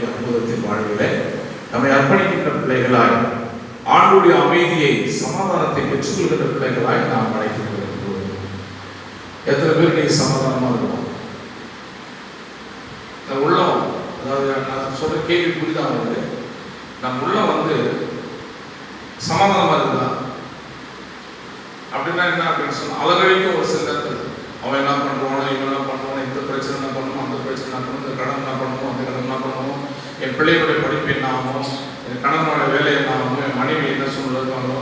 ஆண்டுடைய அற்புதத்தின் வாழ்விலே நம்மை அர்ப்பணிக்கின்ற பிள்ளைகளாய் ஆண்டுடைய அமைதியை சமாதானத்தை பெற்றுக்கொள்கின்ற பிள்ளைகளாய் நாம் அழைக்கப்பட்டிருக்கிறோம். எத்தனை பேர் நீ சமாதானமா இருக்கும்? உள்ளம், அதாவது நான் சொல்ற கேள்வி புரிதான் வருது. நம்ம உள்ள சமாதானமா இருக்குதா அப்படின்னா என்ன அப்படின்னு சொன்னா, அலகழிக்கும் ஒரு சில நேரத்தில் அவன் என்ன பண்ணுவானோ, இவன் என்ன பண்ணுவானோ, இந்த பிரச்சனை என்ன பண்ணணும், அந்த பிரச்சனை என்ன பண்ணணும், இந்த கடன் என்ன பண்ணணும், அந்த கடன் என்ன பண்ணணும், என் பிள்ளைகளுடைய படிப்பு என்ன ஆகும், என் கணவனோட வேலை என்ன ஆகும், என் மனைவி என்ன சொல்லுவாங்க,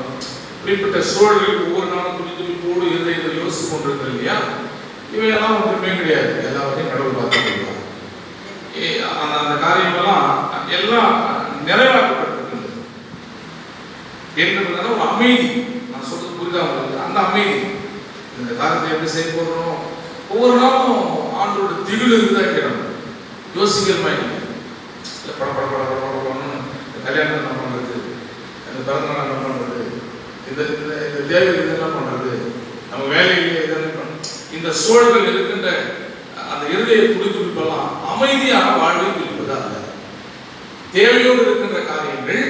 இப்படிப்பட்ட சூழலில் ஒவ்வொரு நாளும் துணி போடு இதை யோசிச்சு கொண்டிருக்கிறது இல்லையா? இவையெல்லாம் ஒன்றுமே கிடையாது. எல்லாத்தையும் கடவுள் பார்த்துக்கலாம். அந்த காரியமெல்லாம் எல்லாம் நிறைவேற்றப்பட்டிருக்கிறது என்றது ஒரு அமைதி. நான் சொல்றது புரிதா உங்களுக்கு? அந்த அமைதி. இந்த காரியத்தை எப்படி செய்ய போறோம்? ஒவ்வொரு நாளும் ஆண்டோட திகில் இருந்தா கேட்கணும். யோசிக்கிறமா இல்லை பட பட பட பட பண்ணணும். கல்யாணம் என்ன பண்றது, இந்த பிறந்த நாள் என்ன பண்றது, இந்த இந்த தேவை இதெல்லாம் பண்றது, நம்ம வேலையிலே இதெல்லாம் பண்ண இந்த சூழல்கள் இருக்கின்ற அந்த இருதய துடிப்பெல்லாம் அமைதியான வாழ்வை குறிப்பதா அல்ல. தேவையோடு இருக்கின்ற காரியங்கள்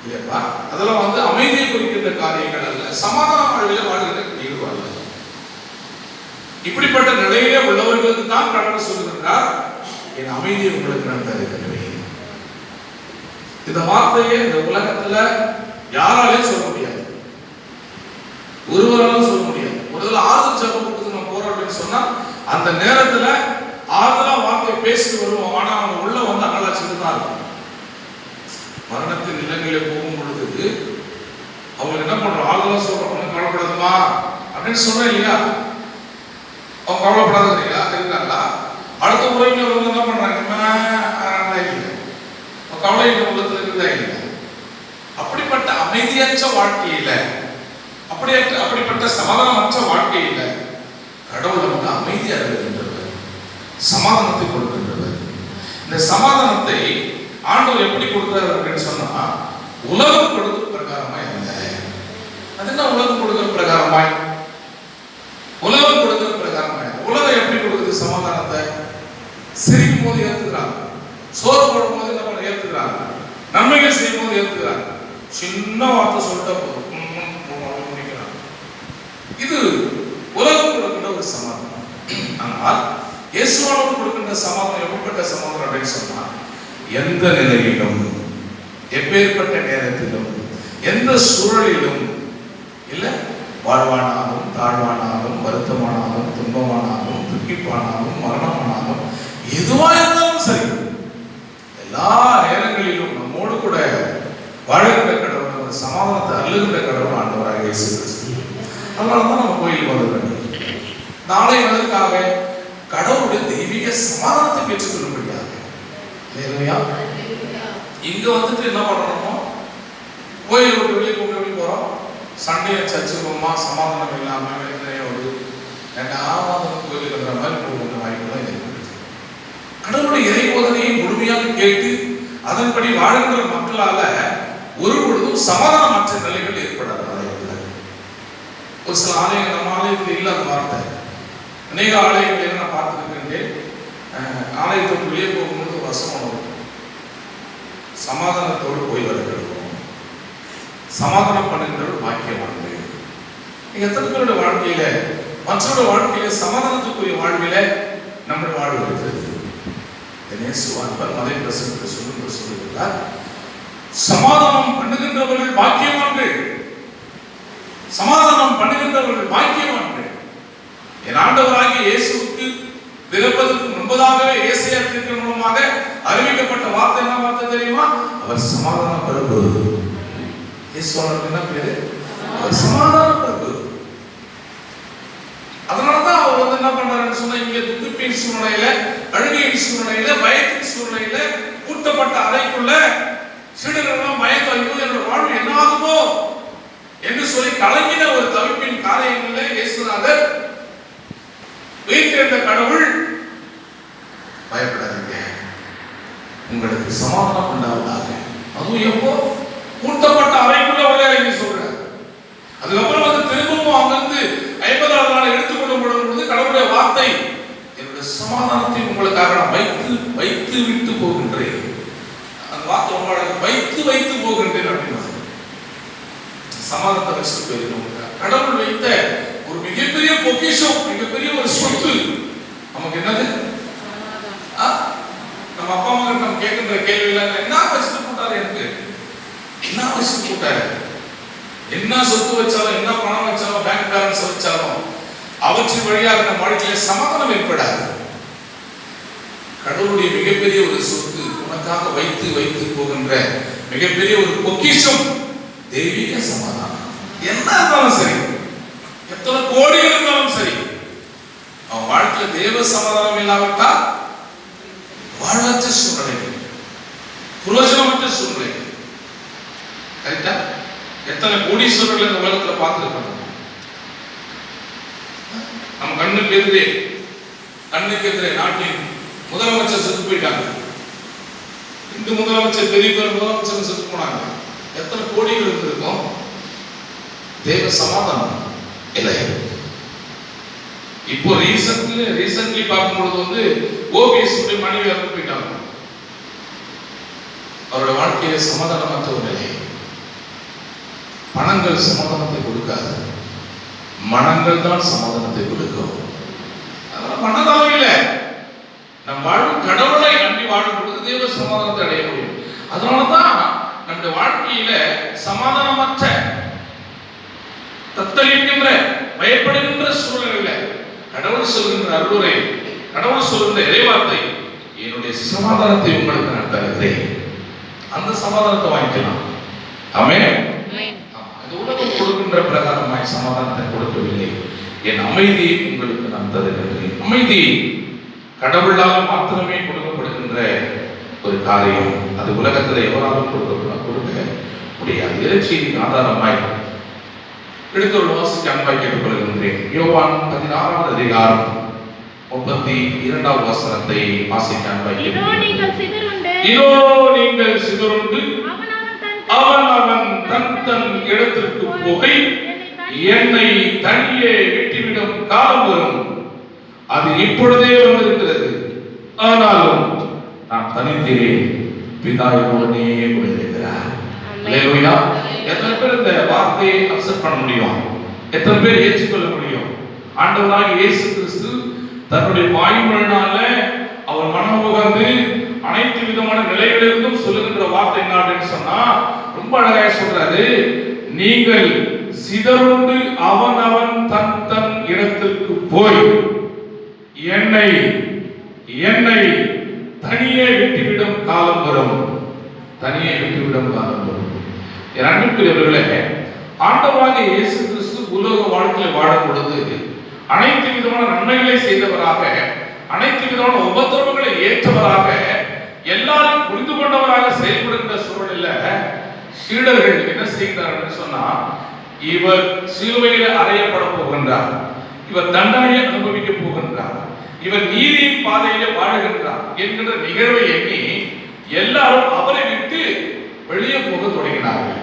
இல்லையா, அதெல்லாம் அமைதியை குறிக்கின்ற காரியங்கள் அல்ல. சமாதான வாழ்வில் வாழ்கின்ற நிகழ்வு அல்ல. இப்படிப்பட்ட நிலையிலே உள்ளவர்களுக்கு தான் கடவுள் சொல்லுகின்றார், என் அமைதியை உங்களுக்கு நான் தருகிறேன். இந்த வார்த்தையை இந்த உலகத்துல யாராலையும் சொல்ல முடியாது, ஒருவராலும் சொல்ல முடியாது. முதல்ல ஆறுதல் ஜெபத்துக்கு நம்ம போறோம் அப்படின்னு சொன்னா அந்த நேரத்துல ஆறுதலா வார்த்தை பேசிட்டு வருவோம். ஆனா அவங்க உள்ள அங்கலாச்சிட்டு தான் இருக்கும். மரணத்தின் நிலங்களிலே போகும் பொழுது அவங்க என்ன பண்றோம், ஆறுதலா சொல்றோம், கவலைப்படாதுமா அப்படின்னு சொன்னேன் இல்லையா? அவங்க கவலைப்படாத இல்லையா இருக்காங்களா? அடுத்த உறவினர் என்ன பண்றாங்க, கவலை உள்ளத்துல இருக்குதா இல்லையா? அப்படிப்பட்ட அமைதியற்ற வாழ்க்கையில, அப்படிப்பட்ட சமாதானமற்ற வாழ்க்கையில கடவுள் அமைதியாக இருக்கின்றவர், சமாதானத்தை கொடுக்கின்றவர். இந்த சமாதானத்தை ஆண்டவர் எப்படி கொடுக்கிறார் அப்படின்னு சொன்னா, உலகம் கொடுக்கிற பிரகாரமாய் இல்லை. அது என்ன உலகம் கொடுக்கிற பிரகாரமாய்? உலகம் கொடுக்கிற பிரகாரமாய். உலகம் எப்படி கொடுக்குது சமாதானத்தை? சிரிக்கும் போது ஏற்றுக்கிறாங்க, சோறு போடும் போது என்ன பண்ண ஏற்றுக்கிறாங்க, நன்மைகள் செய்யும் போது ஏற்றுக்கிறாங்க, சின்ன வார்த்தை சொல்லிட்டா போதும் முடிக்கிறாங்க. இது உலகம் கொடுக்கின்ற ஒரு சமாதானம். ஆனால் இயேசுவானோடு கொடுக்கின்ற சமாதானம் எப்படிப்பட்ட சமாதானம் அப்படின்னு சொன்னா, எந்த நிலையிலும், எப்பேற்பட்ட நேரத்திலும், எந்த சூழலிலும் இல்ல, வாழ்வானாலும் தாழ்வானாலும் வருத்தமானாலும் துன்பமானாலும் துக்கிப்பானாலும் மரணமானாலும் எதுவா இருந்தாலும் சரி, எல்லா நேரங்களிலும் நம்மோடு கூட வாழ்கின்ற கடவுள், ஒரு சமாதானத்தை அள்ளுகின்ற கடவுள் ஆண்டவராக இயேசு கிறிஸ்து. அதனாலதான் நம்ம கோயிலுக்கு வந்துடுறோம். நாளை வந்ததுக்காக கடவுளுடைய தெய்வீக சமாதானத்தை பெற்றுக்கொள்ள முடியாது. இங்க என்ன பண்ணணுமோ, கோயில் விட்டு வெளியே கூப்பிட்டு எப்படி போறோம், சண்டையை சச்சுக்கோமா, சமாதானம் இல்லாம வேதனையோடு கோயிலுங்கிற மாதிரி போகின்ற வாய்ப்புதான் ஏற்படுது. கடவுளுடைய இறைபோதனையை முழுமையாக கேட்டு அதன்படி வாழ்கின்ற மக்களால ஒரு பொழுதும் சமாதானமற்ற நிலைகள் ஏற்படாது. ஒரு சில ஆலயங்கள், நம்ம ஆலயத்தில் இல்லாத வார்த்தை, அநேக ஆலயங்களை நான் பார்த்துருக்கேன். ஆலயத்தை வெளியே போகும்போது வசம் வரும், சமாதானத்தோடு போய் வருகிறோம், சமாதானம் பண்ணுகின்ற பாக்கியமானது. எத்தனை பேருடைய வாழ்க்கையில, மற்றவருடைய வாழ்க்கையில சமாதானத்துக்குரிய வாழ்வில நம்முடைய வாழ்வு இருக்கிறது. மதை பிரசங்கத்தை சொல்லுகிறார், சமாதானம் பண்ணுகின்றவர்கள் பாக்கியவான்கள், சமாதானம் பண்ணுகின்றவர்கள் பாக்கியவான்கள். என் ஆண்டவராகிய இயேசுவுக்கு பிறப்பதற்கு முன்பதாகவே ஏசாயா தீர்க்கதரிசி மூலமாக அறிவிக்கப்பட்ட வார்த்தை என்ன வார்த்தை தெரியுமா? அவர் சமாதான பிரபு. இயேசுவுக்கு என்ன பேரு? அவர் சமாதான பிரபு. அதனாலதான் அவர் என்ன பண்றாருன்னு சொன்னா, இங்க துக்கிப்பின் சூழ்நிலையில, அழுகையின் சூழ்நிலையில, பயத்தின் சூழ்நிலையில, கூட்டப்பட்ட அறைக்குள்ள சீடர்கள் பயந்து, ஐயோ என்னோட வாழ்வு என்ன ஆகுமோ என்று சொல்லி கலங்கின ஒரு தவிப்பின் காரியங்களில் இயேசுநாதர் உயிர்த்தெழுந்த கடவுள், பயப்படாதீங்க, உங்களுக்கு சமாதானம் உண்டாவதாக. அதுவும் எப்போ? கூட்டப்பட்ட அறைக்குள்ள விளையாடி சொல்றார். அதுக்கப்புறம் திரும்பவும் அங்கிருந்து 50வது நாள் எடுத்துக்கொள்ளும் பொழுது கடவுளுடைய வார்த்தை, என்னுடைய சமாதானத்தை உங்களுக்காக நான் வைத்து வைத்து விட்டு போகின்றேன். அந்த வார்த்தை ரொம்ப அழகு, வைத்து வைத்து போகின்றேன் அப்படின்னு. சமாதானத்தை வச்சுட்டு போயிருக்கோம். கடவுள் வைத்த ஒரு மிகப்பெரிய பொக்கிஷம், மிகப்பெரிய ஒரு சொத்து நமக்கு என்னது? நம்ம அப்பா அம்மா நம்ம கேட்கின்ற கேள்வியில என்ன வச்சுட்டு போட்டாரு, எனக்கு என்ன வச்சுட்டு போட்டாரு, என்ன சொத்து வச்சாலும் என்ன பணம் வச்சாலும் பேங்க் பேலன்ஸ் வச்சாலும் அவற்றின் வழியாக நம்ம வாழ்க்கையில சமாதானம் ஏற்படாது. கடவுளுடைய மிகப்பெரிய ஒரு சொத்து, உனக்காக வைத்து வைத்து போகின்ற மிகப்பெரிய ஒரு பொக்கிஷம் தெய்வீக சமாதானம். என்ன இருந்தாலும் சரி, எத்தனை கோடிகள் இருந்தாலும் சரி, அவன் வாழ்க்கையில தேவ சமாதானம் இல்லாவிட்டால் வாழ்வற்ற சூழ்நிலை, புரோஜனமற்ற சூழ்நிலை. கரெக்டா? எத்தனை கோடீஸ்வரர்கள் இந்த உலகத்துல பார்த்துருக்கோம். நம்ம கண்ணுக்கு எதிரே நாட்டின் முதலமைச்சர் செத்து போயிட்டாங்க. இந்த முதலமைச்சர், பெரிய முதலமைச்சர் செத்து போனாங்க. எத்தனை கோடிகள் இருந்திருக்கும். தேவ சமாதானம் இல்லை. இப்போ ரீசன்ட்லி பார்க்கும்பொழுது ஓபிஎஸ் மனைவி இறந்து போயிட்டாங்க. அவருடைய வாழ்க்கையில சமாதானமற்ற ஒரு நிலை. பணங்கள் சமாதானத்தை கொடுக்காது, மனங்கள் தான் சமாதானத்தை கொடுக்கும். அதனால மனதளவில் நம் வாழும் கடவுளை நம்பி வாழும் பொழுது தேவ சமாதானத்தை அடைய முடியும். அதனாலதான் நம்முடைய வாழ்க்கையில சமாதானமற்ற தத்தளிக்கின்ற பயப்படுகின்ற சூழல்ல கடவுள் சொல்கின்ற அருளை, கடவுள் சொல்கின்ற இறைவார்த்தை, என்னுடைய சமாதானத்தை உங்களுக்கு நான் தருகிறேன், அந்த சமாதானத்தை வாங்கிக்கலாம். ஆமென். இந்த உலகம் கொடுக்கின்ற பிரகாரமாய் சமாதானத்தை கொடுக்கவில்லை, என் அமைதியை உங்களுக்கு நான் தருகின்றேன். அமைதி கடவுளால் மாத்திரமே கொடுக்கப்படுகின்ற ஒரு காரியம். அது உலகத்தில் எவராலும் கொடுக்க முடியாது. இறைச்சியின் ஆதாரமாய் எடுத்துள்ள வாசிக்க அன்பாய் கேட்டுக்கொள்கின்றேன். யோவான் 16வது அதிகாரம் 32வது வசனத்தை வாசிக்க அன்பாய் கேட்டுக்கொள்கின்றேன். இதோ நீங்கள் சிதறுண்டு அவன் தன் இடத்திற்கு போய் என்னை தனியே விட்டுவிடும் காலம் வரும். அது இப்பொழுதே வந்திருக்கிறது. ஆனாலும் நான் தனித்தேன், பிதா என்னுடனே கூட இருக்கிறார். அல்லேலூயா. எத்தனை பேர் இந்த வார்த்தையை அக்செப்ட் பண்ண முடியும்? எத்தனை பேர் ஏற்றுக்கொள்ள முடியும்? ஆண்டவராகிய இயேசு கிறிஸ்து தன்னுடைய வாய்மொழினால அவர் மனம் உகந்து அனைத்து விதமான நிலைகளிலிருந்தும் சொல்லுகின்ற வார்த்தை என்ன சொன்னா, ரொம்ப அழகாக சொல்றாரு. நீங்கள் சிதறுண்டு அவன் தன் இடத்திற்கு போய் என்னை தனியே விட்டுவிடும் காலம் வரும். தனியே விட்டுவிடும் காலம் வரும். அன்புக்குரியவர்களே, ஆண்டவராகிய இயேசு கிறிஸ்து உலக வாழ்க்கையில் வாழும் பொழுது அனைத்து விதமான நன்மைகளை செய்தவராக, அனைத்து விதமான உபத்திரவங்களை ஏற்றவராக, எல்லாரும் புரிந்து கொண்டவராக செயல்படுகின்ற சூழலில் சீடர்கள் என்ன செய்கிறார்கள் சொன்னா, இவர் சிலுவையில் அறையப்பட போகின்றார், இவர் தண்டனையை அனுபவிக்க போகின்றார், இவர் நீதியின் பாதையிலே வாழுகின்றார் என்கின்ற நிகழ்வை எண்ணி எல்லாரும் அவரை விட்டு வெளியே போக தொடங்கினார்கள்.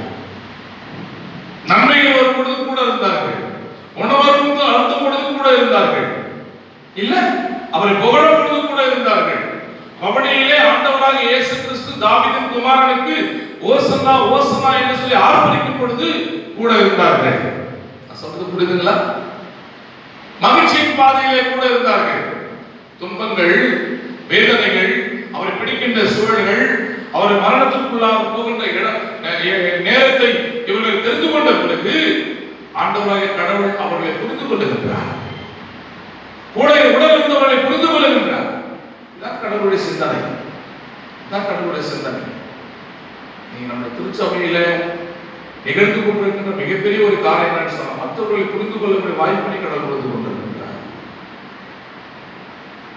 நன்மைகள் வரும் பொழுது கூட இருந்தார்கள், உணவருந்து அழுத்தும் பொழுது கூட இருந்தார்கள், இல்ல அவரை புகழும் பொழுது கூட இருந்தார்கள். கபடியிலே ஆண்டவராக இயேசு கிறிஸ்து தாவீதின் குமாரனுக்கு ஓசன்னா ஓசன்னா என்று சொல்லி ஆர்ப்பரிக்கும் பொழுது கூட இருந்தார்கள். சொல்றது புரியுதுங்களா? மகிழ்ச்சியின் பாதையிலே கூட இருந்தார்கள். துன்பங்கள், வேதனைகள், அவரை பிடிக்கின்ற சூழல்கள், அவரை மரணத்திற்குள்ளாக போகின்ற நேரத்தை இவர்கள் தெரிந்து கொண்ட பிறகு ஆண்டவராகிய கடவுள் அவர்களை புரிந்து கொள்ளுகின்றார். கூட உடல் இருந்தவர்களை புரிந்து கொள்ளுகின்றார். இதான் கடவுளுடைய சிந்தனை, இதான் கடவுளுடைய சிந்தனை. நீங்க நம்ம திருச்சபையில நிகழ்ந்து கொண்டிருக்கின்ற மிகப்பெரிய ஒரு காரியம் என்னன்னு சொன்னா, மற்றவர்களை புரிந்து கொள்ளக்கூடிய வாய்ப்பினை கடவுள் புரிந்து கொண்டிருக்கின்றார்.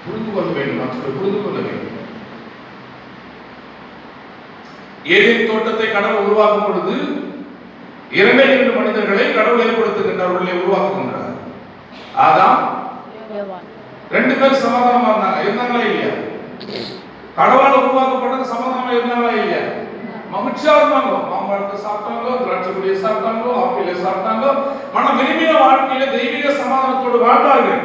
புரிந்து கொள்ள வேண்டும், மற்றவர்களை புரிந்து கொள்ள வேண்டும். ஏதேன் தோட்டத்தை கடவுள் உருவாக்கும் பொழுது 2 மனிதர்களை கடவுள் ஏற்படுத்துகின்றார், உள்ளே உருவாக்குகின்றார். ஆதாம், 2 பேர் சமாதானமா இருந்தாங்களா இல்லையா? கடவுளால் உருவாக்கப்பட்டது சமாதானமா இருந்தாங்களா இல்லையா? மகிழ்ச்சியா இருந்தாங்க. மாம்பழத்தை சாப்பிட்டாங்க, திராட்சை கொடியை சாப்பிட்டாங்க, ஆப்பிளை சாப்பிட்டாங்க. மன விரும்பிய வாழ்க்கையில தெய்வீக சமாதானத்தோடு வாழ்ந்தார்கள்.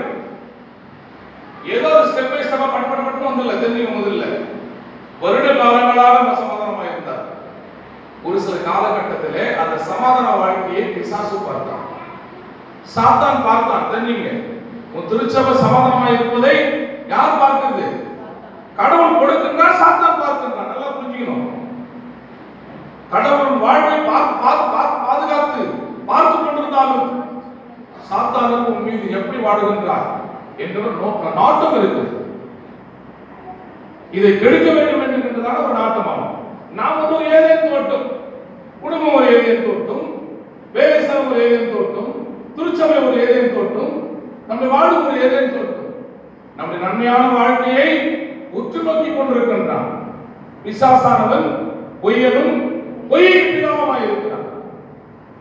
ஏதோ ஒரு ஸ்டெப் பை ஸ்டெப்பா பட்டு வந்துடல. தெரிஞ்சுக்க முதல்ல வருட காலங்களாக சமாதானமா இருந்தார். ஒரு சில காலகட்டத்திலே அந்த சமாதான வாழ்க்கையை பிசாசு பார்த்தான், சாத்தான் பார்த்தான். தெரிஞ்சுங்க, உன் திருச்சபை சமாதானமா இருப்பதை யார் பார்க்கிறது? கடவுள் கொடுக்கின்றார், சாத்தான் பார்க்கின்றான். நல்லா புரிஞ்சுக்கணும். கடவுள் வாழ்வை பாதுகாத்து பார்த்து கொண்டிருந்தாலும் சாத்தானுக்கு உன் மீது எப்படி வாடுகின்றார் என்ற நாட்டம் இருக்குது. இதை கெடுக்க வேண்டும் என்கின்றதான ஒரு நாட்டமாகும். நாம் ஒரு ஏதேன் தோட்டம், குடும்பம் ஒரு ஏதேன் தோட்டம், வேலை ஸ்தலம் ஒரு ஏதேன் தோட்டம், திருச்சபை ஒரு ஏதேன் தோட்டம், நம்முடைய வாழ்வு ஒரு ஏதேன் தோட்டம். நம்முடைய நன்மையான வாழ்க்கையை உற்று நோக்கி கொண்டிருக்கின்றான். பிசாசானவன் பொய்யனும் பொய்யின் பிதாவுமாய் இருக்கிறான்.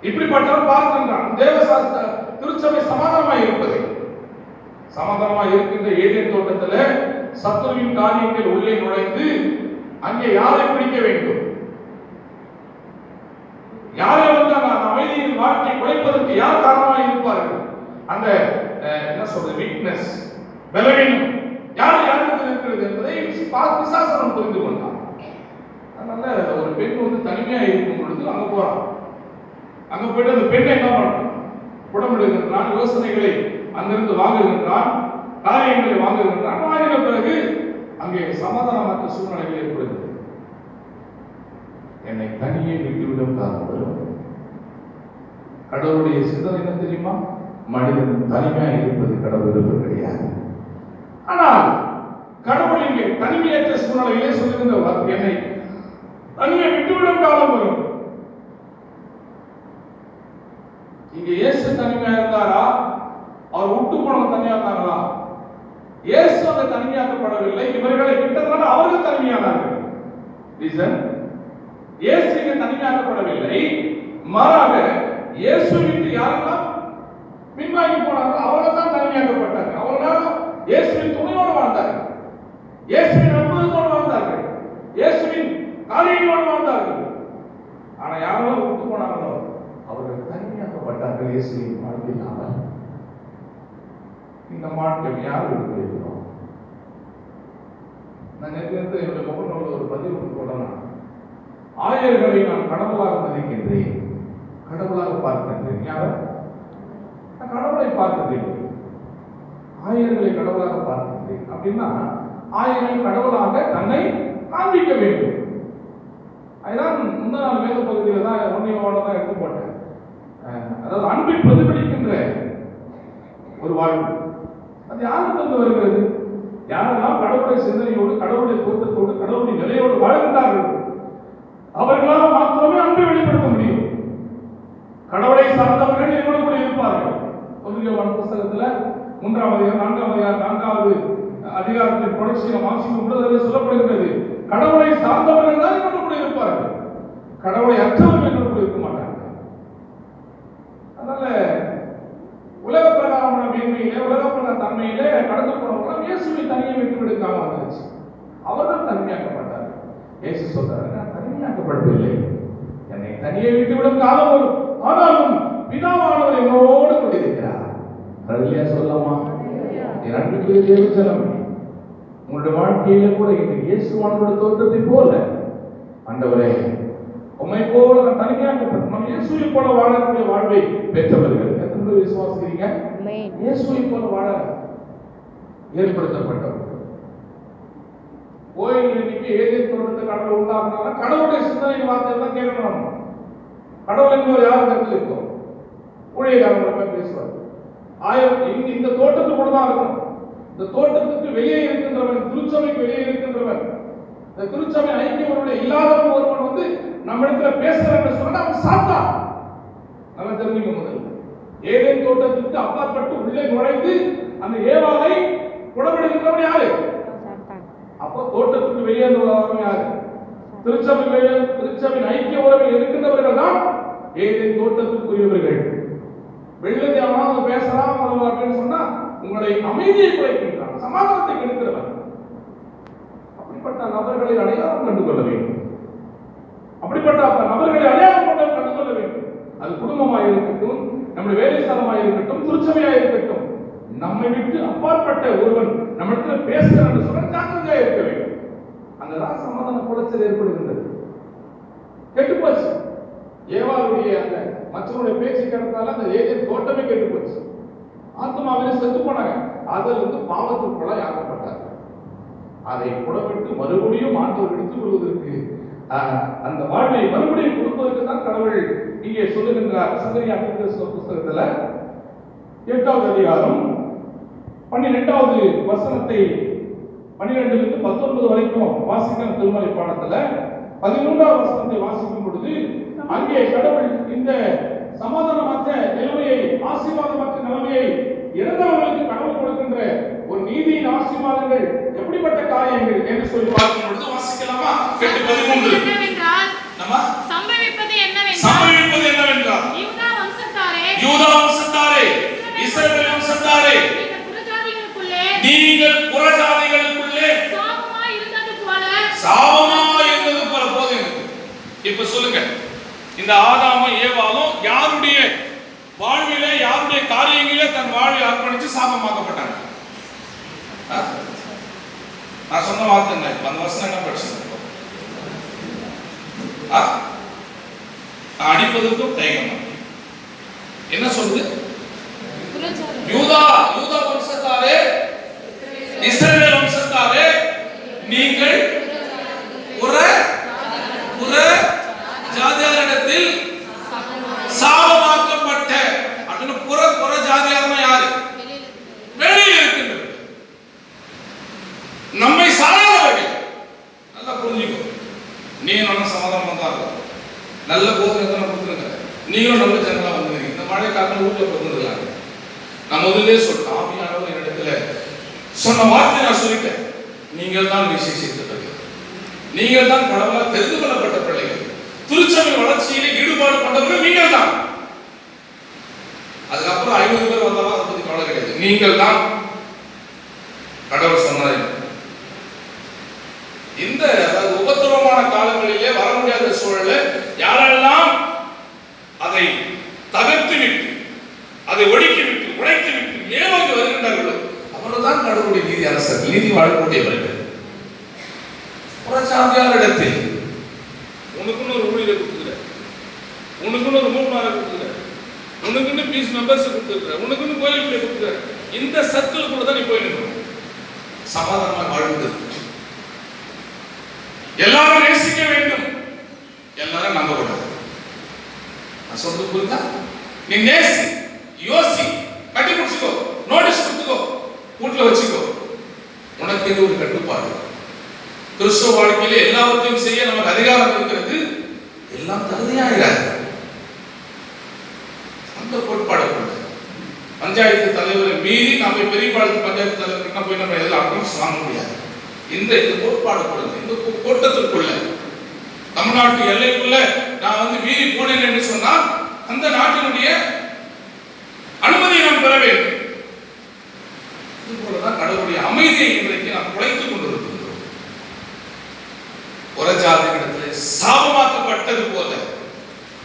இப்படிப்பட்டவன் பார்க்கின்றான் தேவசாஸ்திர திருச்சபை சமாதானமாய் இருப்பதை. சமாதானமாய் இருக்கின்ற ஏதேன் தோட்டத்திலே சத்துருவின் காரியங்கள் உள்ளே நுழைந்து அங்கே யாரை பிடிக்க வேண்டும், யாரை வந்து அந்த அமைதியின் வாழ்க்கை குலைப்பதற்கு யார் காரணமாக இருப்பார்கள், அந்த என்ன சொல்றது வீக்னஸ், பலவீனம் யார் யாருக்கு இருக்கிறது என்பதை பிசாசனம் புரிந்து கொண்டான். அதனால ஒரு பெண் வந்து தனிமையா இருக்கும் பொழுது அங்க போறான். அங்க போயிட்டு அந்த பெண்ணை என்ன பண்றான்? புடமிடுகின்றான், யோசனைகளை அங்கிருந்து வாங்குகின்றான், காரியங்களை வாங்குகின்றான். வாங்கின பிறகு அங்கே சமாதானமற்ற சூழ்நிலைகள் ஏற்படுகிறது. என்னை தனியே விட்டுவிடும் காரணம். கடவுளுடைய சிந்தனை என்ன தெரியுமா? மனிதன் தனிமையா இருப்பது கடவுள் விருப்பம் கிடையாது. ஆனால் கடவுள் இங்கே தனிமையற்ற சூழ்நிலையிலே சொல்லுகின்ற என்னை தனியை விட்டுவிடும் காலம் வரும். இங்க இயேசு தனிமையா இருந்தாரா? அவர் விட்டு போனவங்க தனியா இருந்தாங்களா? இயேசு அந்த தனிமையாக்கப்படவில்லை. இவர்களை விட்டதனால அவர்கள் தனிமையானார்கள். ரீசன், இயேசு இங்க தனிமையாக்கப்படவில்லை. மாறாக இயேசு விட்டு யாரெல்லாம் பின்வாங்கி போனார்கள் அவர்கள் தான் தனிமையாக்கப்பட்டார்கள். அவர்களால் இயேசுவின் துணையோடு வாழ்ந்தார்கள், இயேசுவின் அற்புதத்தோடு வாழ்ந்தார்கள், இயேசுவின் காரியங்களோடு வாழ்ந்தார்கள். ஆனா யாரெல்லாம் விட்டு போனாங்களோ அவர்கள் தனிமையாக்கப்பட்டார்கள். இயேசுவின் வாழ்க்கையினால் இந்த மாற்றம் யார் இருக்கிறோம்? நான் நேற்று என்னுடைய முகநூலில் ஒரு பதிவு போடலாம். ஆயர்களை நான் கடவுளாக மதிக்கின்றேன், கடவுளாக பார்க்கின்றேன். யார? நான் கடவுளை பார்த்ததில்லை, ஆயர்களை கடவுளாக பார்க்கின்றேன். அப்படின்னா ஆயர்கள் கடவுளாக தன்னை காண்பிக்க வேண்டும். அதுதான் முந்தா நாள் வேத பகுதியில் தான் ஒன்றியோட தான் எடுத்து போட்டேன். அதாவது அன்பை பிரதிபலிக்கின்ற ஒரு வாழ்வு. அது யாருக்கு வருகிறது? யாரெல்லாம் கடவுளுடைய சிந்தனையோடு, கடவுளுடைய பொருத்தத்தோடு, கடவுளுடைய நிலையோடு வாழ்கின்றார்கள் அவர்களால் மாத்திரமே அன்பை வெளிப்படுத்த முடியும். கடவுளை சார்ந்தவர்கள் என்னோடு கூட இருப்பார்கள். யோவான் புத்தகத்துல 3ஆம் அதிகாரம் 4வது அதிகாரத்தின் தொடர்ச்சியில் வாசிக்கும் பொழுது அதில் சொல்லப்படுகிறது, கடவுளை சார்ந்தவர்கள் தான் என்னோடு கூட இருப்பார்கள், கடவுளை அற்றவர்கள் என்னோடு கூட இருக்க மாட்டார்கள். அதனால உலக பிரகாரமான மேன்மையிலே, உலக பிரகார தன்மையிலே கடந்து போனவர்கள் இயேசுவை தனியை விட்டு விடுக்காம வந்துருச்சு. அவர்கள் தனிமையாக்கப்பட்டார்கள். இயேசு சொல்றாரு, நான் தனிமையாக்கப்படவில்லை, என்னை தனியை விட்டு விடும் காலம் வரும், ஆனாலும் பிதாவானவர் என்னோடு கூட இருக்கிறார். ஹல்லேலூயா சொல்லலாமா? என் அன்புக்குரிய தேவஜனமே, உங்களுடைய வாழ்க்கையில கூட இந்த இயேசுவானோட தோற்றத்தை போல ஆண்டவரே உம்மை போல நான் தனிமையாக்கப்பட்டேன். நம்ம இயேசுவை போல வாழக்கூடிய வாழ்வை பெற்றவர்கள் எத்தனை பேர் விசுவாசிக்கிறீங்க? இயேசுவை போல வாழ ஏற்படுத்தப்பட்டவர்கள். கோயில் இன்னைக்கு ஏதேன் தோட்டத்தை கடவுள் உண்டாக்குனா கடவுளுடைய சிந்தனை வார்த்தை தான் கேட்கணும். கடவுள் என்பவர் யாரும் கருத்தில் இருக்கோம், ஊழியக்காரர்கள் பேசுவார். இந்த தோட்டத்துக்குள்ள தான் இருக்கணும். இந்த தோட்டத்துக்கு வெளியே இருக்கின்றவன், திருச்சபைக்கு வெளியே இருக்கின்றவன், இந்த திருச்சபை ஐக்கியவருடைய இல்லாதவன் ஒருவன் வந்து நம்ம இடத்துல பேசுறான்னு சொன்னா அவன் சாத்தான். நல்லா தெரிஞ்சுக்க. முதல்ல ஏதேன் தோட்டத்துக்கு அப்பாற்பட்டு உள்ளே நுழைந்து அந்த ஏவாளை புடமிடுகின்றவன் யாரு? அப்போ தோட்டத்துக்கு வெளியே வருவன் யாரு? திருச்சபையின் ஐக்கிய உறவில் இருக்கின்றவர்கள் தான் ஏதேன் தோட்டத்துக்குரியவர்கள். வெளியே அவனாவது பேசலாம் அப்படின்னு சொன்னா உங்களை அமைதியை குறைக்கின்றான், சமாதானத்தை கெடுக்கிறவன். அப்படிப்பட்ட நபர்களை அடையாளம் கண்டு கொள்ள வேண்டும். அப்படிப்பட்ட நபர்களை அடையாளம் கண்டு கொள்ள வேண்டும். அது குடும்பமாக இருக்கட்டும், நம்முடைய வேலை ஸ்தலமாக இருக்கட்டும், திருச்சபையாக இருக்கட்டும், நம்மை விட்டு அப்பாற்பட்ட ஒருவன் நம்ம இடத்துல பேசுகிறான்னு சொன்னா ஜாக்கிரதையா இருக்க வேண்டும். அங்கதான் சமாதான குலைச்சல் ஏற்படுகின்றது. கெட்டு போச்சு. ஏவாளுடைய அந்த மற்றவருடைய பேச்சு கேட்டதால அந்த ஏதேன் தோட்டமே கெட்டு போச்சு. ஆத்மாவிலே செத்து போனாங்க. அதில் இருந்து பாவத்துக்குள்ளாய் ஆக்கப்பட்டாங்க. அதை புடமிட்டு மறுபடியும் ஆண்டவர் எடுத்துக் கொள்வதற்கு, அந்த வாழ்வை மறுபடியும் கொடுப்பதற்கு தான் கடவுள் இங்கே சொல்லுகின்றார். சகரியா புத்தகத்துல 8வது அதிகாரம் 12வது வசனத்தை 12 to 19 வரைக்கும் வாசிக்கிற திருமலை பாடத்துல 13வது வசனத்தை வாசிக்கும் பொழுது அங்கே கடவுள் இந்த சமாதானமற்ற நிலைமையை, ஆசீர்வாதமற்ற நிலைமையை இறந்தவர்களுக்கு கடவுள் கொடுக்கின்ற ஒரு நீதியின் ஆசீர்வாதங்கள் எப்படிப்பட்ட காரியங்கள் என்று சொல்லி பார்க்கும் பொழுது வாசிக்கலாமா? 8:13 நம்ம சம்பவிப்பது என்னவென்றால் யூதா வம்சத்தாரே, இஸ்ரவேல் வம்சத்தாரே, நீங்கள் புறஜாதிகளுக்குள்ளே சாபமாய் இருந்தது போல போதும். இப்ப சொல்லுங்க, இந்த ஆதாமும் ஏவாளும் யாருடைய வாழ்விலே, யாருடைய காரியங்களிலே தன் வாழ்வை அர்ப்பணித்து சாபமாக்கப்பட்டாங்க? நான் சொன்ன வார்த்தைங்க. அந்த வருஷம் என்ன பிரச்சனை? அடிப்பதற்கும் தயக்கம். என்ன சொல்லுது? யூதா வம்சத்தாரே, இஸ்ரவேல் வம்சத்தாரே, நீங்கள் புற ஜாதியாரிடத்தில் சாபமாக்கப்பட்ட அப்படின்னு புற ஜாதியார்னா யாரு? வெளியில் இருக்கின்றது நம்மை சாராதவர்கள். நல்லா புரிஞ்சுக்கோ. நீ நல்ல சமாதானம் வந்தாங்க, நல்ல போதனை கொடுத்துருங்க, நீங்களும் நல்ல ஜனங்களா வந்துருங்க. இந்த மழை காலம் வீட்டில் பிறந்ததுலாங்க. நான் முதல்ல சொல்லிட்டேன், ஆவியானவர் என்னிடத்துல சொன்ன வார்த்தை நான் சொல்லிட்டேன். நீங்கள் தான் விசேஷித்தவர்கள், நீங்கள் தான் கடவுளால் தெரிந்து கொள்ளப்பட்ட பிள்ளைகள், திருச்சபை வளர்ச்சியிலே ஈடுபாடு கொண்டவர்கள் நீங்கள் தான். அதுக்கப்புறம் 500 பேர் வந்தாலும் அதை பத்தி கவலை கிடையாது. நீங்கள் தான் கடவுள் சொன்னார். இந்த உபத்திரவமான காலங்களிலே வர முடியாத சூழல யாரெல்லாம் அதை தகர்த்து விட்டு, அதை ஒடுக்கி விட்டு, உடைத்து விட்டு மேலோங்கி வருகின்றார்களோ அவர்கள்தான் கடவுளுடைய நீதி அரசர்கள், நீதி வாழக்கூடியவர்கள். புறச்சாதியாரிடத்தில் உனக்குன்னு ஒரு ஊழியரை கொடுத்துக்கிற, உனக்குன்னு ஒரு 3 நாளை கொடுத்துக்கிற, உனக்குன்னு பீஸ் மெம்பர்ஸ் கொடுத்துருக்குற, உனக்குன்னு கோயிலுக்குள்ளே கொடுத்துக்கிற, இந்த சர்க்கிள் தான் நீ போயிருக்கணும். சமாதானமாக வாழ்வது. எல்லாரும் நேசிக்க வேண்டும், எல்லாரும் நம்பக்கூடாது. நான் சொல்றது புரியுதா? நீ நேசி, யோசி, கட்டி பிடிச்சுக்கோ, நோட்டீஸ் கொடுத்துக்கோ, வீட்டுல வச்சுக்கோ. உனக்கு இது ஒரு கட்டுப்பாடு. கிறிஸ்துவ வாழ்க்கையில எல்லாவற்றையும் செய்ய நமக்கு அதிகாரம் இருக்கிறது. எல்லாம் தகுதியாகிறார். அந்த கோட்பாடு பஞ்சாயத்து தலைவரை மீறி நம்ம பெரிய பாலத்து பஞ்சாயத்து தலைவர் போய் நம்ம எதில் அக்கௌண்ட்ஸ் வாங்க முடியாது. இந்த கோட்பாடு இந்த கோட்டத்திற்குள்ள, தமிழ்நாட்டு எல்லைக்குள்ள நான் மீறி போனேன் என்று சொன்னால் அந்த நாட்டினுடைய அனுமதியை நாம் பெற வேண்டும். இதுபோலதான் கடவுளுடைய அமைதியை இன்றைக்கு நாம் குலைத்துக் கொண்டிருக்கின்றோம். ஒரு ஜாதியிடத்திலே சாபமாக்கப்பட்டது போல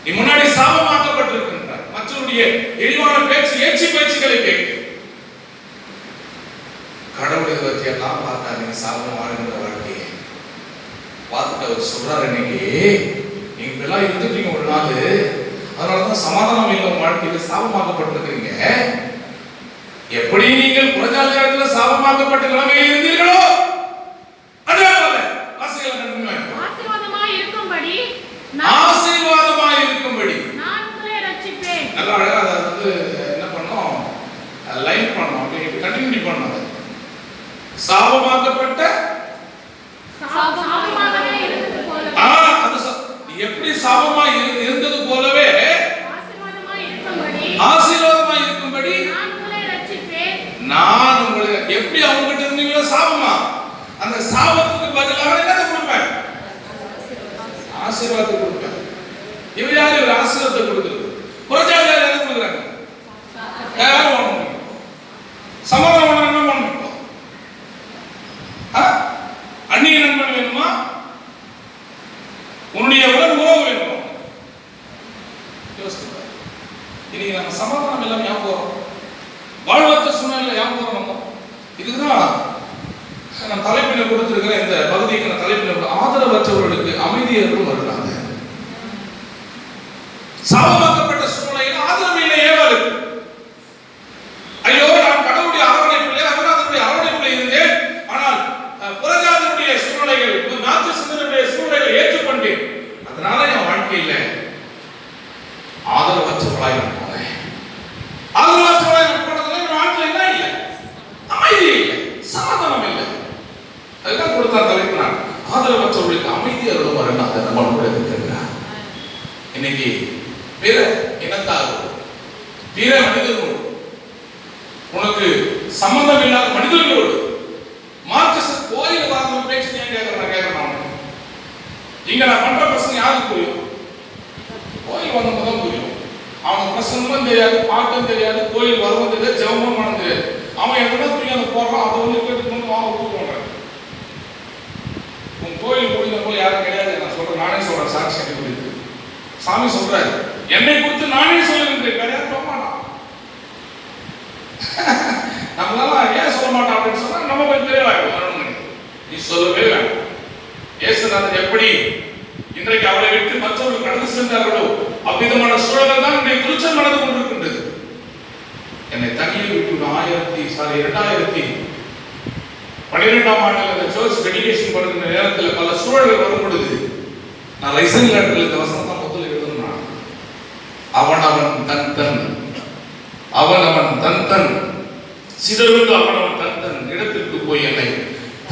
நீ முன்னாடி சாபமாக்கப்பட்டிருக்கின்றார். மற்றவருடைய இழிவான பேச்சு, ஏச்சி பேச்சுக்களை கேட்க கடவுளை பற்றி எல்லாம் பார்த்தா நீங்க சாபம் வாழ்கின்ற வாழ்க்கையை பார்த்துட்டு அவர் சொல்றாரு, இன்னைக்கு நீங்க எல்லாம் இருந்துட்டீங்க ஒரு நாள், அதனாலதான் சமாதானம் இல்லை வாழ்க்கையில சாபமாக்கப்பட்டிருக்கிறீங்க. எப்படி நீங்கள் புறஜாதியாரத்துல சாபமாக்கப்பட்ட நிலைமையில் இருந்தீர்களோ அதே போல ஆசீர்வாதமாய் இருக்கும்படி நான் உங்களை ரட்சிப்பேன். நல்லா அழகா அதை என்ன பண்ணோம், லைன் பண்ணோம், அப்படியே கண்டினியூ பண்ணோம். சாபமாக்கப்பட்ட எப்படி சாபமாய் இருந்தது போலவே ஆசீர்வாதமாய் இருக்கும்படி நான் உங்களை, எப்படி அவங்க கிட்ட இருந்தீங்களோ சாபமா, அந்த சாபத்துக்கு பதிலாக என்னதை கொடுப்பேன்? ஆசீர்வாதத்தை கொடுப்பேன். இவர் யாரு? இவர் ஆசீர்வாதத்தை கொடுக்குறது. புறஜாதியார் எதை கொடுக்குறாங்க? யாரும் வாங்க முடியும். சமாதானம் என்ன பண்ணணும்? அந்நிய நண்பன் வேணுமா? உன்னுடைய உடன் உறவு வேணுமா? யோசித்து இன்னைக்கு நம்ம சமாதானம் எல்லாம் ஏன் போறோம்? வாழ்வற்ற சூழ்நிலை ஏன் போறோம்? நம்ம இதுக்குதான் நான் தலைப்பினை கொடுத்திருக்கிற இந்த பகுதிக்கு நான் தலைப்பினை ஆதரவற்றவர்களுக்கு அமைதியர்களும் வருகிறாங்க. சாபமாக்கப்பட்ட சூழ்நிலையில் ஆதரவு இல்லை ஏவாளுக்கு. ஐயோ நான் கடவுளுடைய அரவணைப்பிலே ரங்கநாதனுடைய அரவணைப்பிலே இருந்தேன், ஆனால் புறஜாதியுடைய சூழ்நிலைகள் நாட்டு சிந்தனுடைய சூழ்நிலைகளை ஏற்றுக்கொண்டேன், அதனால என் வாழ்க்கையில ஆதரவற்றவளாய் போனேன். ஆதரவற்றவளாய் போனதுல என் வாழ்க்கையில என்ன இல்லை? அமைதி இல்லை, சமாதானம் இல்லை. அதுதான் கொடுத்த தலைப்பு நான் ஆதரவற்றவர்களுக்கு அமைதி அருளும் வரலாறு நம்ம கூட இருக்கின்றார். இன்னைக்கு பிற இனத்தாரோடு பிற மனிதர்களோடு உனக்கு சம்பந்தம் இல்லாத மனிதர்களோடு மார்க்சிஸ்ட் கோயில் வாழ்ந்த பேச்சு ஏன் கேட்கிறேன். இங்க நான் பண்ற பிரச்சனை யாருக்கு புரியும்? கோயில் வந்தவங்க தான் புரியும். அவங்க பிரசங்கமும் தெரியாது, பாட்டும் தெரியாது, கோயில் வரவும் தெரியாது, ஜெபமும் பண்ண தெரியாது. அவன் எவ்வளோ புரியாத போடுறான், அதை வந்து கேட்டு வாங்க கூப்பிடுறான். உன் கோயில் முடிந்த போல யாரும் கிடையாது. நான் சொல்றேன், நானே சொல்றேன், சாட்சி குறித்து சாமி சொல்றாரு, என்னை குறித்து நானே சொல்லுகின்றேன், கிடையாது சொல்ல மாட்டான். நம்மளால ஏன் சொல்ல மாட்டான் அப்படின்னு சொன்னா நம்ம போய் தெரியவாங்க. நீ சொல்லவே வேண்டாம். இயேசுநாதர் எப்படி இன்றைக்கு அவரை விட்டு மற்றவர்கள் கடந்து சென்றார்களோ அவ்விதமான சூழல் தான் இன்றைய திருச்சம் நடந்து கொண்டிருக்கின்றது. என்னை தனியே விட்டு 2012ஆம் ஆண்டில் அந்த சர்ச் டெடிகேஷன் பண்ணுகிற நேரத்தில் பல சூழல்கள் வரும் பொழுது நான் ரைசன் லெட்டரில் இந்த வசனம் தான் முதல்ல எழுதுனான். அவன் தன் தன் சிதறுண்டு அவன் தன் இடத்திற்கு போய் என்னை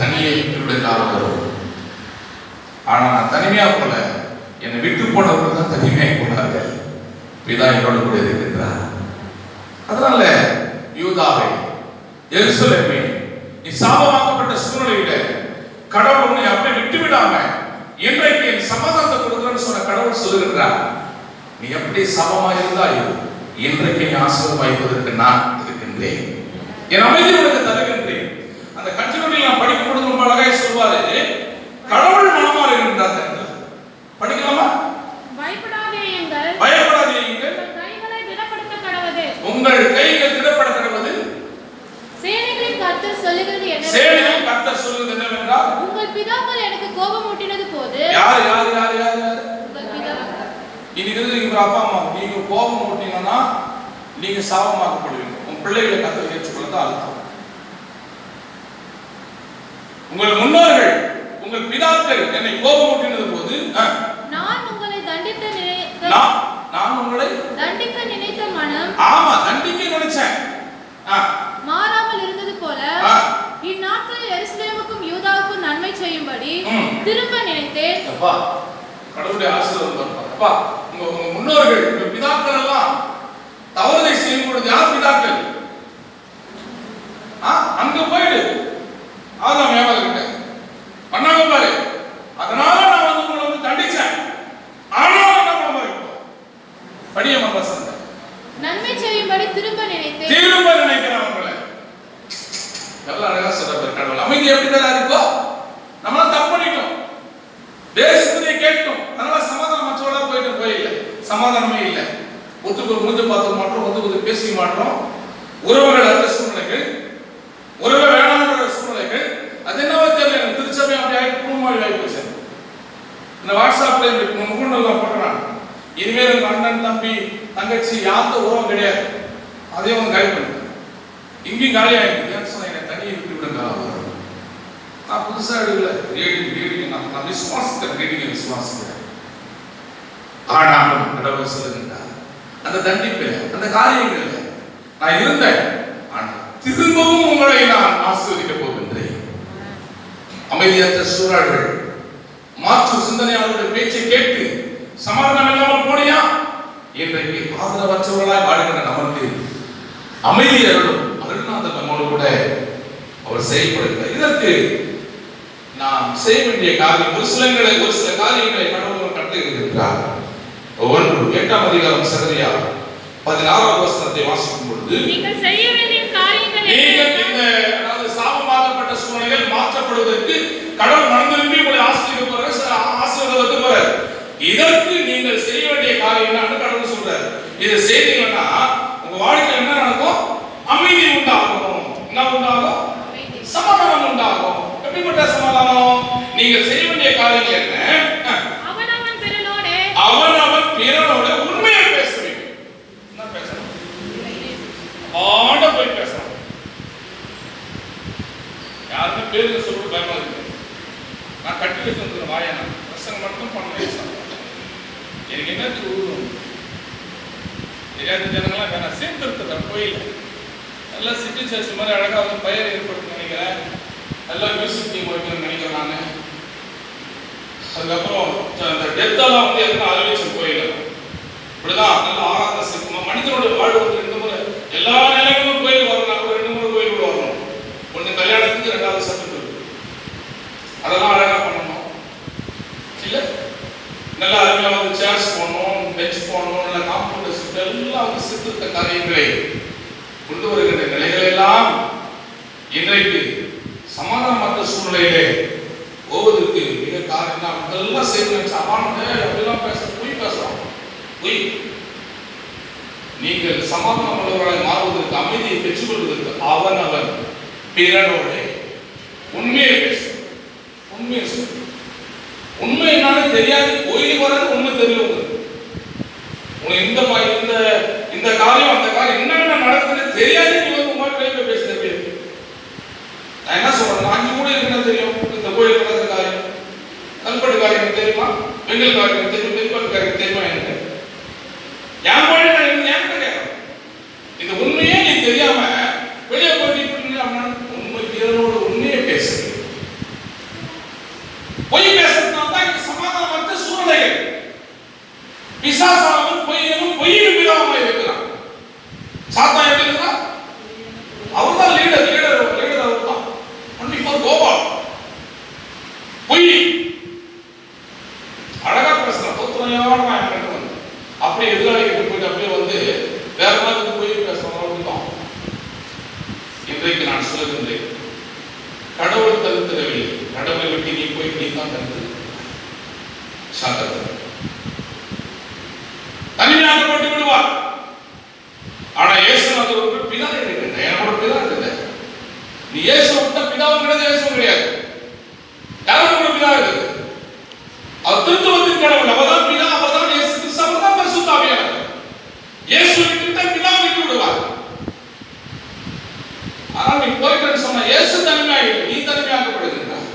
தனியே விட்டுவிடுகிறார். ஆனா நான் தனிமையா போல, என்னை விட்டு போனவர்கள் தான் தனிமையாக போனார்கள். பிதா என்னோடு கூட இருக்கின்றார். அதனால யூதாவை, எருசலேமை, நீ சாபமாக்கப்பட்ட சூழ்நிலையில கடவுள் உன்னை அப்படியே விட்டு விடாம இன்றைக்கு என் சமாதானத்தை கொடுக்கிறேன்னு சொன்ன கடவுள் சொல்லுகின்றார். நீ எப்படி சாபமா இருந்தாயோ இன்றைக்கு நீ ஆசீர்வாதமாய்ப்பதற்கு நான் இருக்கின்றேன், என் அமைதி உனக்கு தருகின்றேன். அந்த கட்சிகளில் நான் படிக்கும் பொழுது ரொம்ப அழகாய் சொல்வாரு, கடவுள் மனமாறுகின்றார். படிக்கலாமா? பயப்படாதேயுங்கள், உங்கள் கைகள் திடப்பட கடவது. சேனைகளின் கர்த்தர் சொல்லுகிறது என்னவென்றால், உங்கள் பிதாக்கள் எனக்கு கோபம் ஊட்டினது போது. யார் உங்கள் பிதாக்கள். இன்னைக்கு நீங்க அப்பா அம்மா நீங்க கோபம் ஊட்டினீங்கன்னா நீங்க சாபமாக்கப்படுவீங்க. உங்க பிள்ளைகளை கர்த்தர் ஏற்றுக்கொள்ளதான் அர்த்தம். உங்கள் முன்னோர்கள், உங்கள் பிதாக்கள் என்னை கோபம் ஊட்டினது போது நான் உங்களை தண்டிக்க நினைத்த மனம், ஆமா தண்டிக்க நினைச்சேன், மாறாமல் இருந்தது போல இந்நாட்களில் எருசலேமுக்கும் யூதாவுக்கும் நன்மை செய்யும்படி திரும்ப நினைத்தேன். அப்பா கடவுளுடைய ஆசீர்வாதம். அப்பா உங்க முன்னோர்கள், உங்க பிதாக்கள் எல்லாம் தவறுதை செய்யும் பொழுது யார் பிதாக்கள்? அங்க போயிடு, ஆதாம் ஏவாள் கிட்ட பண்ணாங்க பாரு. அதனால நான் வந்து உங்களை வந்து தண்டிச்சேன். ஆனாலும் என்ன பண்ணுவோம்? படியமா வசந்த நன்மை செய்யும்படி திரும்ப நினைக்கிறேன். அவங்களை எவ்வளவு அழகா சொல்றாரு கடவுள். அமைதி எப்படிதான் இருக்கோ நம்மள தப்பு பண்ணிட்டோம், தேசத்தை கேட்டோம், அதனால சமாதானம் மற்றவளா போயில்லை, சமாதானமே இல்லை. ஒத்துக்கு மூஞ்ச பார்த்து மாட்டோம், ஒத்துக்கு பேசிக்க மாட்டோம். உறவுகள் அற்ற சூழ்நிலைகள், உறவை வேணான்ற சூழ்நிலைகள். அது என்னவோ தெரியல, எனக்கு திருச்சபை அப்படி ஆகி குடும்பம் ஆகி போச்சு. இந்த வாட்ஸ்அப்ல இந்த முகநூல்லாம் போடுறான், இனிமேல் எங்க அண்ணன் தம்பி தங்கச்சி யார்த்த உறவும் கிடையாது, அதையும் வந்து காலி பண்ணிட்டேன். இங்கேயும் காலி ஆகிடுது சொன்ன, என்னை தனியை விட்டு விடுங்க. நான் புதுசா எடுக்கல, ரீடிங் நான் விசுவாசிக்கிறேன், விசுவாசிக்கிறேன். ஆனாலும் கடவுள் சொல்லுகின்றார், அந்த தண்டிப்பில் அந்த காரியங்கள் நான் இருந்தேன், ஆனால் திரும்பவும் உங்களை நான் ஆசீர்வதிக்க போகின்றேன். அமைதியற்ற சூழல்கள், மாற்று சிந்தனையாளருடைய பேச்சை கேட்டு சமாதானம் இல்லாமல் போனியா, இன்றைக்கு ஆதரவற்றவர்களாய் வாழ்கின்ற நமக்கு அமைதியர்களும் அருள்நாதர் நம்மோடு கூட அவர் செயல்படுகிறார். இதற்கு நாம் செய்ய வேண்டிய காரியம் ஒரு சில காரியங்களை கடவுள் கட்டளையிடுகிறார். 8ஆம் அதிகாரம் சகரியா 16ஆம் வசனத்தை வாசிக்கும் பொழுது, நீங்கள் செய்ய வேண்டிய காரியங்கள் அதாவது சாபமாக்கப்பட்ட சூழ்நிலைகள் மாற்றப்படுவதற்கு கடவுள் மனதிரும்பி உங்களை ஆசீர்வாதத்துக்கு போறார். இதற்கு நீங்கள் செய்ய வேண்டிய காரியம் என்னன்னு கடவுள் சொல்றாரு. இதை செய்தீங்கன்னா உங்க வாழ்க்கையில் என்ன நடக்கும்? அமைதி உண்டாகும். என்ன உண்டாகும்? சமாதானம் உண்டாகும். பசங்க மட்டும் பண்ணலாம். எனக்கு என்ன தூரம் தெரியாத ஜனங்களாம் வேணாம், சேர்ந்து இருக்கிற கோயில் நல்லா சிட்டி சர்ச் மாதிரி அழகாக வந்து பெயர் ஏற்படுத்த நினைக்கிறேன். நல்லா மியூசிக் டீம் வைக்கணும்னு நினைக்கிறேன் நான். அதுக்கப்புறம் அந்த டெத்தெல்லாம் வந்து எதுனா அறிவிச்ச கோயில் இப்படிதான் நல்லா ஆராதனை செய்யணும். மனிதனுடைய வாழ்வு வந்து 2 முறை எல்லா நிலைகளும் கோயில் வரணும், கூட 2 முறை கோயில் வரணும். ஒன்று கல்யாணத்துக்கு, 2வது சட்டத்துக்கு. அதெல்லாம் அழகாக பண்ணணும் இல்லை? நல்லா அருமையாக வந்து சேர்ஸ் போடணும், பெஞ்ச் போடணும், நல்லா காம்பவுண்ட் சிஸ்டம் எல்லாம் வந்து சித்திருத்த காரியங்களை கொண்டு வருகின்ற நிலைகள் எல்லாம் இன்றைக்கு சமாதானமற்ற சூழ்நிலையிலே போவதற்கு மிக காரணம் தான். இதெல்லாம் செய்து சமாதான அப்படிலாம் பொய் பேசுறோம். பொய். நீங்கள் சமாதானம் உள்ளவர்களை மாறுவதற்கு, அமைதியை பெற்றுக் கொள்வதற்கு அவன் பிறனோட உண்மையை பேசு. உண்மையை சொல்லு. உண்மை என்னன்னு தெரியாது, கோயிலுக்கு வர்றது உண்மை தெரியும். உனக்கு இந்த காரியம் அந்த காரியம் என்னென்ன நடக்குதுன்னு தெரியாது. நீ வந்து உங்க பேச பேசுறது. நான் என்ன சொல்றேன், 5 கூட இருக்குன்னு தெரியும். இந்த கோயில் நடக்கிற காரியம், கல்பட்டு காரியம் தெரியுமா, வெங்கல் காரியம் தெரியும், பெண்பாட்டு காரியம் தெரியுமா? எனக்கு என் கோயில் நான் என்கிட்ட கேட்கறேன். இந்த உண்மையே நீ தெரியாம வெளியே போயிட்டு உண்மை பிறனோட உண்மையை பேசுறேன். பொய் பேசுறதுனால தான் இந்த சமாதானமற்ற சூழ்நிலைகள். பிசாசானவன் பொய்யனும் பொய்யும் பிதாவாய் இருக்கிறான். சாத்தான் எப்படி இருக்கிறான்? அவர்தான் லீடர் அவர்தான். Only for Gopal. பொய் அழகா பேசுறான். தோத்துறையான வந்து அப்படியே எதிராளிகிட்ட போயிட்டு அப்படியே வந்து வேற மாதிரி பொய் பேசுறான். இன்றைக்கு நான் சொல்லுகின்றேன், கடவுள் தடுத்திடவில்லை. கடவுளை விட்டு நீ போய் நீ தான் தடுத்து சாத்தது தனிமையாக்கப்பட்டு விடுவார். ஆனா இயேசுநாதர் பிதா இருக்குது, என்னோட பிதா இருக்குது. நீ இயேசு விட்ட பிதாவும் கிடையாது, இயேசுவும் கிடையாது. யாரோட பிதா இருக்குது? அவர் திருத்துவத்தின் கடவுள். அவர்தான் பிதா, அவர்தான் இயேசு கிறிஸ்து, அவர்தான் பரிசுத்த ஆவியானவர். இயேசு விட்டு பிதா விட்டு விடுவார். ஆனால் நீ போயிட்டு சொன்ன இயேசு தனிமையாக, நீ தனிமையாக்கப்படுகின்றார்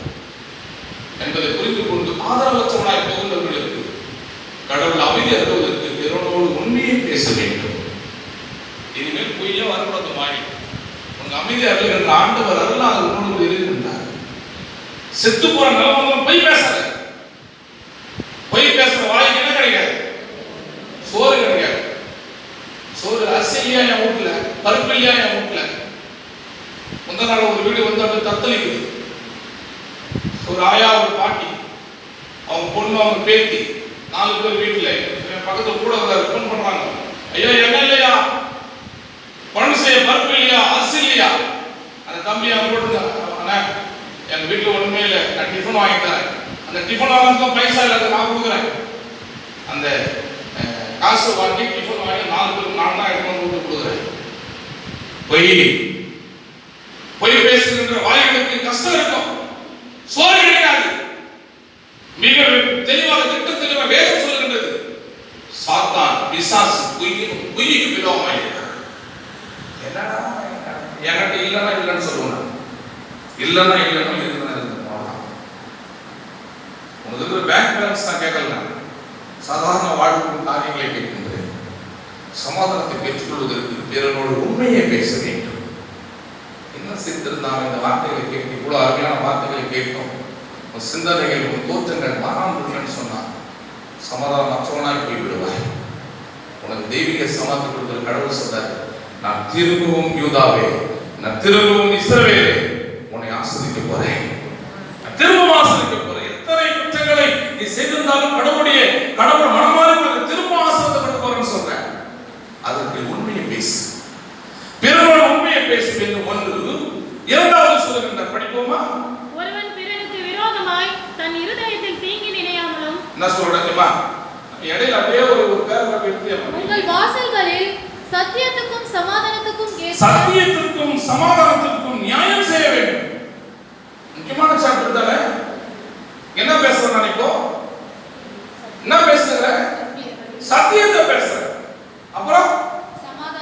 என்பதை புரிந்து கொண்டு ஆதரவற்றவனாய் போகின்றவர்களுக்கு கடவுள் அமைதி அருள்வதற்கு பிறனோடு உண்மையை பேச வேண்டும். இனிமேல் பொய்யா வரக்கூடாது. மாறி உங்க அமைதி அருள்கின்ற ஆண்டவர் அருளாக உன்னோடு இருக்கின்றார். செத்து போற நிலவரம் பொய் பேசாத. பொய் பேசுற வாய்க்கு என்ன கிடைக்காது? சோறு கிடைக்காது. சோறு அரிசி இல்லையா என் வீட்டுல, பருப்பு இல்லையா என் வீட்டுல. முந்த நாள் ஒரு வீடு வந்து அப்படியே தத்தளிக்குது. ஒரு ஆயா, ஒரு பாட்டி, அவங்க பொண்ணு, அவங்க பேத்தி, 4 பேர் வீட்டுல. பக்கத்துல கூட ஃபோன் பண்றாங்க, ஐயா என்ன இல்லையா, பணம் செய்ய பருப்பு இல்லையா, அரிசி இல்லையா? அந்த தம்பி அவங்க போட்டு, எங்க வீட்டுல ஒண்ணுமே இல்லை, நான் டிஃபன் வாங்கி தரேன். அந்த டிஃபன் வாங்க பைசா இல்லை, நான் கொடுக்குறேன். அந்த காசு வாங்கி டிஃபன் வாங்கி 4 பேருக்கு நான் தான் எடுத்து வந்து கொடுக்குறேன். பொய் பேசுகின்ற வாய்களுக்கு கஷ்டம் இருக்கும், சோறு கிடையாது. மிக தெளிவாக திட்டம் தெளிவாக வேதம் சொல்லுகின்றது. சாத்தான் பிசாசு பொய்க்கு பிதாவாய் இருக்கிறார். என்னடா என்கிட்ட இல்லைன்னு சொல்லுவேன். இல்லைன்னா உனக்கு இருக்கிற பேங்க் பேலன்ஸ் நான் கேட்கல, சாதாரண வாழ்வு காரியங்களை கேட்கின்றேன். சமாதானத்தை பெற்றுக்கொள்வதற்கு பிறனோடு உண்மையை பேச வேண்டும். என்ன செய்திருந்தாங்க இந்த வார்த்தைகளை கேட்டு, இவ்வளவு அருமையான வார்த்தைகளை கேட்டோம். சிந்தனைகள், தோற்றங்கள் மாறாமல் சொன்னார். சமாதானம் மற்றவனாய் போய்விடுவாய். உனக்கு தெய்வீக சமாதானம் கொடுக்கிற கடவுள் சொல்றார், நான் திரும்பவும் யூதாவே, நான் திரும்பவும் இஸ்ரவேலே உன்னை ஆசிரிக்க போறேன். நான் திரும்பவும் ஆசிரிக்க போறேன். எத்தனை குற்றங்களை நீ செய்திருந்தாலும் கடவுள் மனமாறி உனக்கு திரும்ப ஆசிரியத்தை கொடுக்க போறேன்னு சொல்றேன். அதற்கு உண்மையை பேசு, பிறரோட உண்மையை பேசு என்று ஒன்று. இரண்டாவது சொல்லுகின்ற படிப்போமா? ஒருவன் பிறனுக்கு விரோதமாய் தன் இருதயத்தில் தீங்கி நினையாமலும். என்ன சொல்றேன்மா, இடையில அப்படியே ஒரு பேராகிராஃப் எடுத்து, உங்கள் வாசல்களில் சத்தியத்துக்கும் சமாதானத்துக்கும் நியாயம் செய்ய வேண்டும். முக்கியமான சாப்டர் தானே. என்ன பேசுறேன் நான் இப்போ? என்ன பேசுறேன்? சத்தியத்தை பேசுறேன். அப்புறம்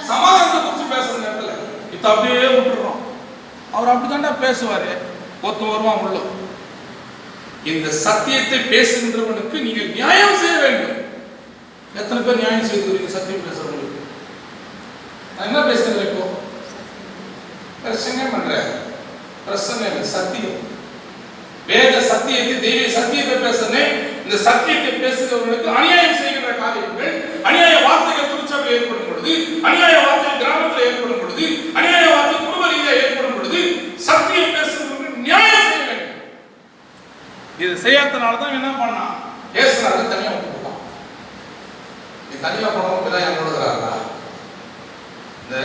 சமாதானத்தை குறித்து பேசுற நேரத்துல இத அப்படியே விட்டுறோம். அவர் அப்படித்தாண்டா பேசுவாரு. ஒருத்தன் வருவான் உள்ள, இந்த சத்தியத்தை பேசுகின்றவனுக்கு நீங்கள் நியாயம் செய்ய வேண்டும். எத்தனை பேர் நியாயம் செய்து சத்தியம் பேசுறவங்களுக்கு? நான் என்ன பேசுறேன் இப்போ? பிரச்சனை பண்றேன். பிரச்சனை சத்தியம், வேத சத்தியத்தை, தெய்வ சத்தியத்தை பேசுறேன். இந்த சத்தியத்தை பேசுகிறவர்களுக்கு அநியாயம் செய்கின்ற காரியங்கள், அநியாய வார்த்தைகள் திருச்சபையில் ஏற்படும் பொழுது, அநியாய வார்த்தைகள் கிராமத்தில் ஏற்படும் பொழுது, அநியாய வார்த்தை குடும்ப ரீதியாக ஏற்படும் பொழுது சத்தியம் பேசுகிறவர்களுக்கு நியாயம் செய்ய வேண்டும். இது செய்யாதனால தான் என்ன பண்ணா பேசுறாரு, தனியா விட்டுட்டான். இது தனியா போனவங்க தான் என்ன கொடுக்குறாங்களா? இந்த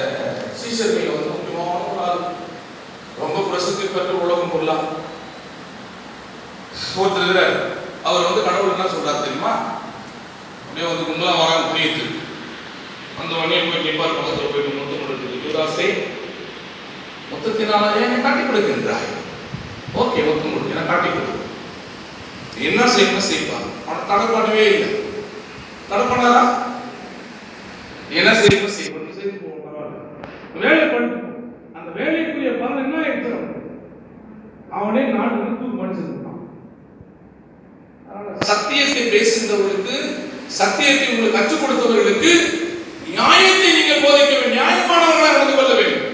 சீசர்கள் வந்து முக்கியமான ஆள், ரொம்ப பிரசித்தி பெற்ற உலகம் பொருளாம் ஒருத்தர் இருக்கிறார். அவர் வந்து கடவுள் என்ன சொல்றாரு தெரியுமா? அப்படியே வந்து கும்பலாம் வராங்க புரியுது. அந்த உடனே போய் நிப்பார் பக்கத்தில் போயிட்டு முத்தம் கொடுக்குது. யுவராசே, முத்தத்தினாலே என்னை காட்டி கொடுக்கின்றாய். ஓகே, முத்தம் கொடுக்கு, என்ன காட்டி கொடு. என்ன செய்யணும் செய்வார். அவனை தடை பண்ணவே இல்லை. தடை பண்ணாரா? என்ன செய்யணும் செய்வோம், செய்து போவோம், பரவாயில்ல, வேலை பண்ணு. அந்த வேலைக்குரிய பலன் என்ன ஆயிடுச்சு? அவனே நாடு தூக்கு மனுஷன். சத்தியத்தை பேசுகிறவர்களுக்கு, சத்தியத்தை உங்களுக்கு கற்றுக் கொடுத்தவர்களுக்கு நியாயத்தை நீங்கள் போதிக்க வேண்டும். நியாயமானவர்களாக நடந்து கொள்ள வேண்டும்.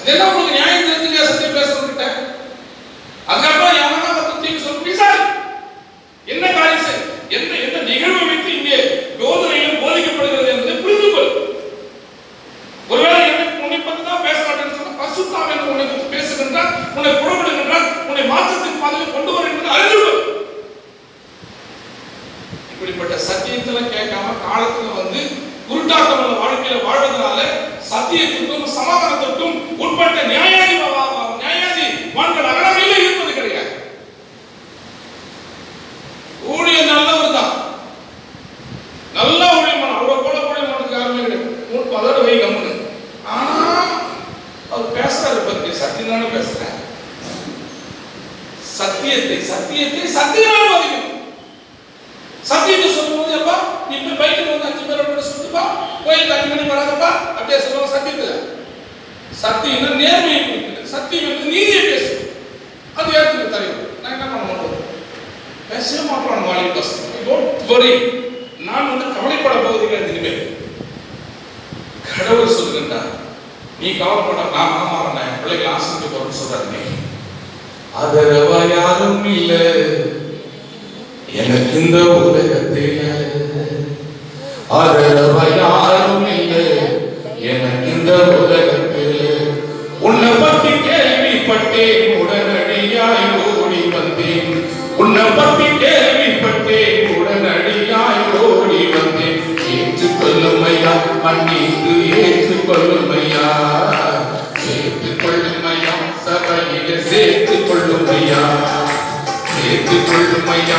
அதெல்லாம் உங்களுக்கு நியாயம் தெரிஞ்சு சத்தியம் பேசுறவர்கிட்ட அதுக்கப்புறம் யாரா பத்தி சொல்லி விசாரி, என்ன காரியம் செய்ய, எந்த நிகழ்வை வைத்து இங்கே போதனைகள் போதிக்கப்படுகிறது என்பதை புரிந்து கொள். ஒருவேளை உன்னை பற்றி தான் பேச மாட்டேன்னு சொன்ன பசுத்தாம் என்று உன்னை பற்றி பேசுகின்றார், உன்னை புறப்படுகின்றார், உன்னை மாற்றத்தின் பாதையில் கொண்டு வர என்பதை அறிந்து கொள். இப்படிப்பட்ட சத்தியத்தில் கேட்காம காலத்துல வந்து குருட்டாட்டமுள்ள வாழ்க்கையில வாழ்வதனால சத்தியத்திற்கும் சமாதானத்திற்கும் உட்பட்ட நியாயாதி வான்கள் அகலமையில இருப்பது கிடையாது. ஊழியர் நல்லவர் தான், நல்ல ஊழியமான, அவரை போல ஊழியமானதுக்கு யாருமே கிடையாது. அதோட வை கம்முன்னு. ஆனா அவர் பேசுறாரு பத்தி சத்தியம் தானே பேசுறேன். சத்தியத்தை சத்தியத்தை சத்தியமாக பதிக்கணும். சத்தியத்தை சொல்லும்போது அப்பா நீ போய் பைக்கில் வந்து 5 பேரோட சொல்லுப்பா, கோயில் 5 மணி வராதப்பா அப்படியே சொல்லுவாங்க. சத்தியத்தில் சத்தியம் நேர்மையை குறிக்கிறது. சத்தியம் வந்து நீதியை பேசும். அது ஏற்றுக்கு தெரியும். நான் என்ன பண்ண மாட்டோம், பேசவே மாட்டோம். வாழை பசங்க நான் வந்து கவலைப்பட போவதில்லை. இனிமேல் கடவுள் சொல்லுகின்றார், நீ கவலைப்பட, நான் மாறேன், என் பிள்ளைகளை ஆசிரியர் போறேன்னு சொல்றாரு. அதரவா யாரும் இல்லை எனக்கு இந்த உலகத்தில், அதரவா யாரும் இல்லை எனக்கு இந்த உலகத்தில். உன்னை பற்றி கேள்விப்பட்டேன், உடனடியாய் ஓடி வந்தேன். உன்னை பற்றி கேள்விப்பட்டேன், உடனடியாய் ஓடி வந்தேன். ஏற்றுக்கொள்ளுமையா, மன்னித்து ஏற்றுக்கொள்ளுமையா, சேர்த்துக்கொள்ளுமையா, சபையில சேர்த்துக்கொள்ளுமையா, சேர்த்துக்கொள்ளுமையா.